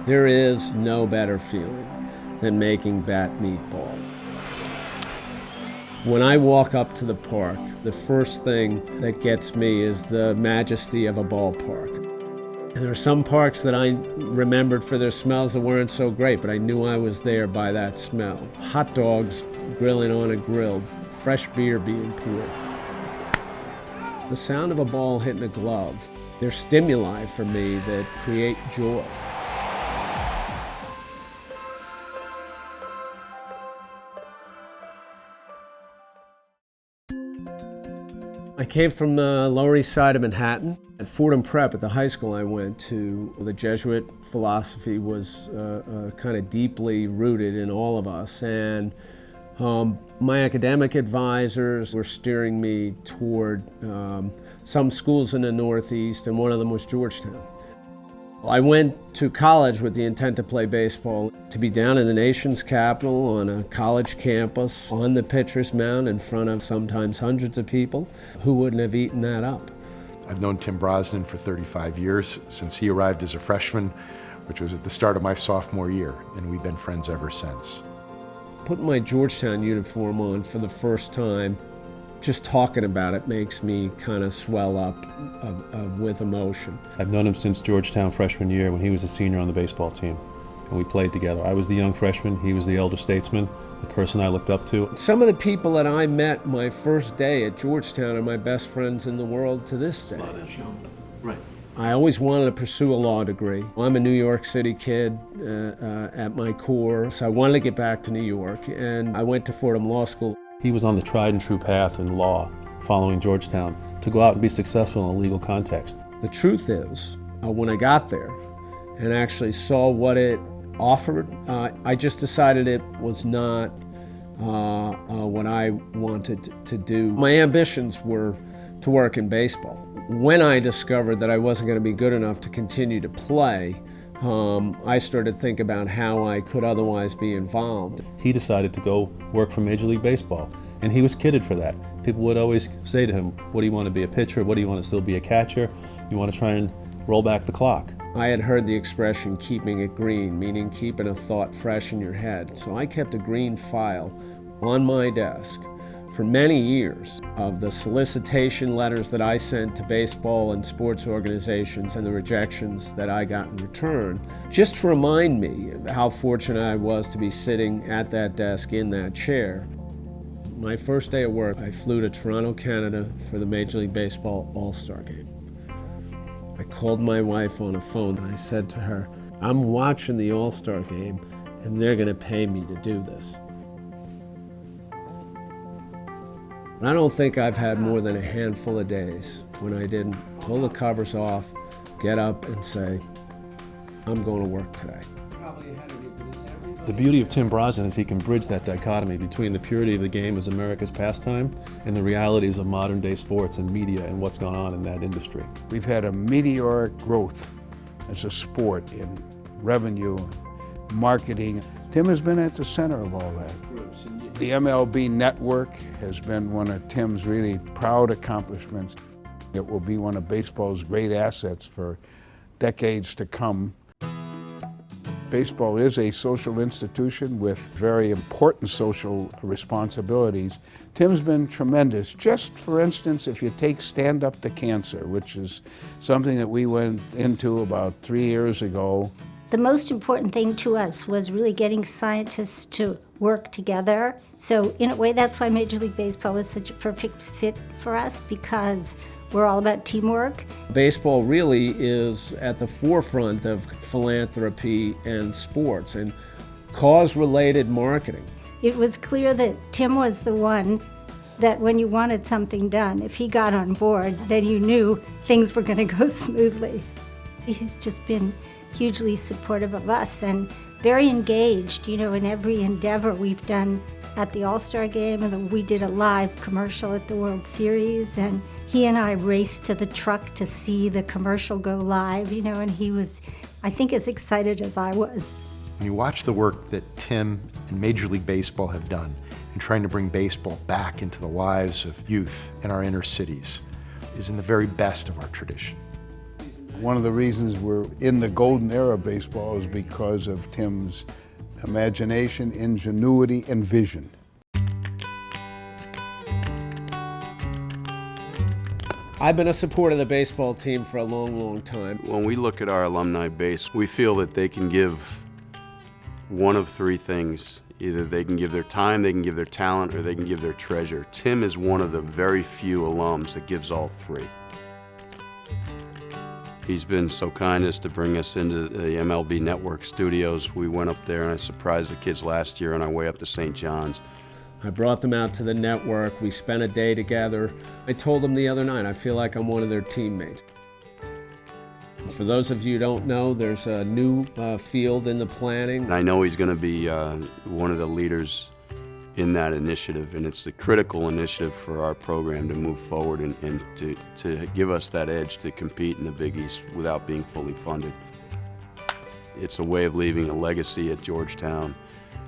There is no better feeling than making bat meatball. When I walk up to the park, the first thing that gets me is the majesty of a ballpark. And there are some parks that I remembered for their smells that weren't so great, but I knew I was there by that smell. Hot dogs grilling on a grill, fresh beer being poured. The sound of a ball hitting a glove, they're stimuli for me that create joy. I came from the Lower East Side of Manhattan. At Fordham Prep, at the high school I went to, the Jesuit philosophy was kind of deeply rooted in all of us. And my academic advisors were steering me toward some schools in the Northeast, and one of them was Georgetown. I went to college with the intent to play baseball, to be down in the nation's capital on a college campus, on the pitcher's mound in front of sometimes hundreds of people. Who wouldn't have eaten that up? I've known Tim Brosnan for 35 years, since he arrived as a freshman, which was at the start of my sophomore year, and we've been friends ever since. Putting my Georgetown uniform on for the first time, just talking about it makes me kind of swell up with emotion. I've known him since Georgetown freshman year when he was a senior on the baseball team, and we played together. I was the young freshman, he was the elder statesman, the person I looked up to. Some of the people that I met my first day at Georgetown are my best friends in the world to this day. Right. I always wanted to pursue a law degree. I'm a New York City kid at my core, so I wanted to get back to New York, and I went to Fordham Law School. He was on the tried and true path in law, following Georgetown, to go out and be successful in a legal context. The truth is, when I got there and actually saw what it offered, I just decided it was not what I wanted to do. My ambitions were to work in baseball. When I discovered that I wasn't going to be good enough to continue to play, I started to think about how I could otherwise be involved. He decided to go work for Major League Baseball, and he was kidded for that. People would always say to him, what do you want to be, a pitcher? What do you want to still be, a catcher? You want to try and roll back the clock? I had heard the expression keeping it green, meaning keeping a thought fresh in your head. So I kept a green file on my desk for many years of the solicitation letters that I sent to baseball and sports organizations and the rejections that I got in return, just to remind me how fortunate I was to be sitting at that desk in that chair. My first day of work, I flew to Toronto, Canada for the Major League Baseball All-Star game. I called my wife on a phone and I said to her, I'm watching the All-Star game and they're going to pay me to do this. I don't think I've had more than a handful of days when I didn't pull the covers off, get up and say, I'm going to work today. The beauty of Tim Brosnan is he can bridge that dichotomy between the purity of the game as America's pastime and the realities of modern day sports and media and what's going on in that industry. We've had a meteoric growth as a sport in revenue, marketing. Tim has been at the center of all that. The MLB network has been one of Tim's really proud accomplishments. It will be one of baseball's great assets for decades to come. Baseball is a social institution with very important social responsibilities. Tim's been tremendous. Just for instance, if you take Stand Up to Cancer, which is something that we went into about 3 years ago. The most important thing to us was really getting scientists to work together. So in a way, that's why Major League Baseball was such a perfect fit for us, because we're all about teamwork. Baseball really is at the forefront of philanthropy and sports and cause-related marketing. It was clear that Tim was the one that when you wanted something done, if he got on board, then you knew things were going to go smoothly. He's just been hugely supportive of us and very engaged, in every endeavor we've done at the All-Star game, and we did a live commercial at the World Series, and he and I raced to the truck to see the commercial go live, and he was, I think, as excited as I was. When you watch the work that Tim and Major League Baseball have done in trying to bring baseball back into the lives of youth in our inner cities, is in the very best of our tradition. One of the reasons we're in the golden era of baseball is because of Tim's imagination, ingenuity, and vision. I've been a supporter of the baseball team for a long, long time. When we look at our alumni base, we feel that they can give one of three things. Either they can give their time, they can give their talent, or they can give their treasure. Tim is one of the very few alums that gives all three. He's been so kind as to bring us into the MLB Network studios. We went up there and I surprised the kids last year on our way up to St. John's. I brought them out to the network. We spent a day together. I told them the other night, I feel like I'm one of their teammates. For those of you who don't know, there's a new field in the planning. And I know he's going to be one of the leaders in that initiative, and it's the critical initiative for our program to move forward and to give us that edge to compete in the Big East without being fully funded. It's a way of leaving a legacy at Georgetown.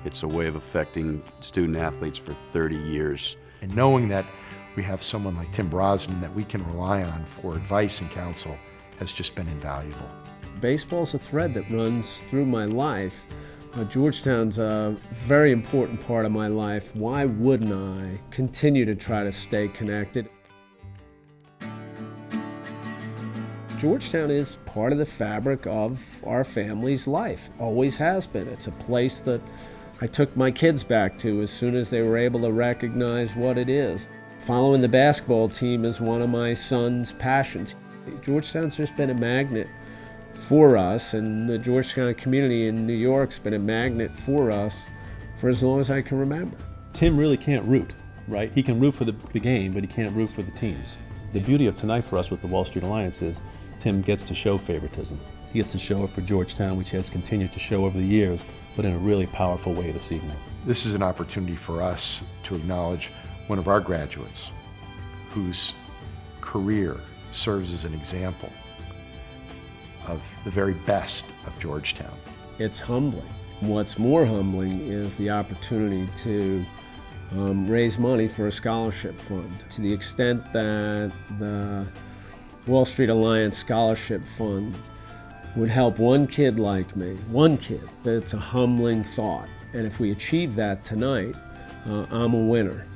It's a way of affecting student athletes for 30 years. And knowing that we have someone like Tim Brosnan that we can rely on for advice and counsel has just been invaluable. Baseball's a thread that runs through my life. Georgetown's a very important part of my life. Why wouldn't I continue to try to stay connected? Georgetown is part of the fabric of our family's life, always has been. It's a place that I took my kids back to as soon as they were able to recognize what it is. Following the basketball team is one of my son's passions. Georgetown's just been a magnet for us, and the Georgetown community in New York's been a magnet for us for as long as I can remember. Tim really can't root, right? He can root for the game, but he can't root for the teams. The beauty of tonight for us with the Wall Street Alliance is Tim gets to show favoritism. He gets to show it for Georgetown, which he has continued to show over the years, but in a really powerful way this evening. This is an opportunity for us to acknowledge one of our graduates whose career serves as an example of the very best of Georgetown. It's humbling. What's more humbling is the opportunity to raise money for a scholarship fund. To the extent that the Wall Street Alliance Scholarship Fund would help one kid like me, one kid, it's a humbling thought. And if we achieve that tonight, I'm a winner.